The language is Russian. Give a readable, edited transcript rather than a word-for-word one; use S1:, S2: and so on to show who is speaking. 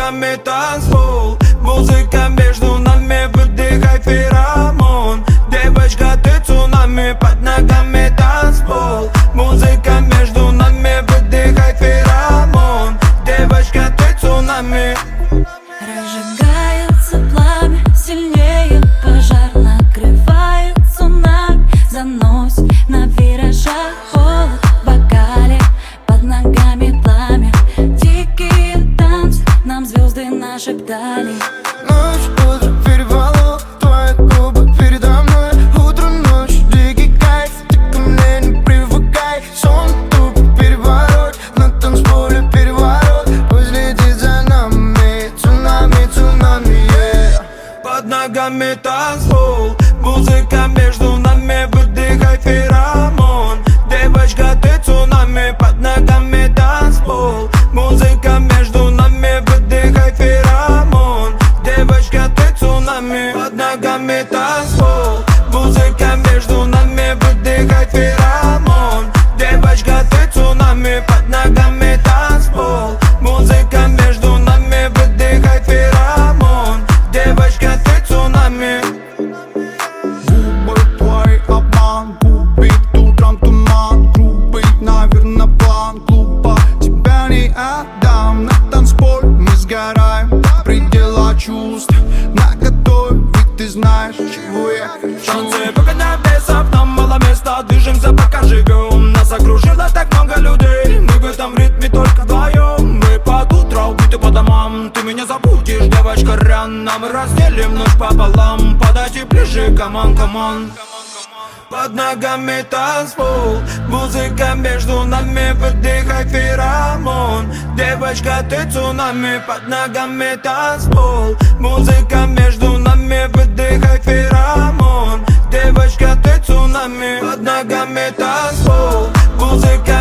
S1: ногами танцпол. Музыка между нами, выдыхай феромон. Девочка, ты цунами, под ногами танцпол. Музыка между нами, выдыхай феромон. Девочка, ты цунами.
S2: Разжигается пламя, сильнее пожар, накрывает цунами. Заносит на виражах, холод в бокале, под ногами пламя. Дикие танцы, нам звезды нашептали.
S3: Ночь, утро, переполох, твои губы передо мной. Утро, ночь, дикий кайф, ты ко мне не привыкай. Сон тупо переворот, на танцполе переворот. Пусть летит за нами, цунами, цунами, yeah.
S1: Под ногами танцпол. Музыка между нами, выдыхай феромон. Девочка, ты цунами, под ногами танцпол. Музыка между нами, выдыхай феромон. Девочка, ты цунами, под ногами танцпол. Музыка между нами, выдыхай феромон. Девочка, ты цунами, под ногами танцпол. Музыка между нами, выдыхай феромон. Девочка, ты цунами.
S3: Губы твой обман, губит утром туман. Грубый, наверно, план, глупо тебя не отдам. На танцполе мы сгораем, предела чувств наготове, ведь ты знаешь, чего я хочу.
S1: Танцы выгоняем бесов, нам мало места, движемся пока живем. Нас окружило так много людей, мы в этом ритме только вдвоем. Мы под утро убиты по домам, ты меня забудешь, девочка, рано. Мы разделим ночь пополам, подойди ближе, камон, камон. Под ногами танцпол. Музыка между нами, выдыхай феромон. Девочка, ты цунами, под ногами танцпол. Музыка между нами, выдыхай феромон. Девочка, ты цунами, под ногами танцпол. Музыка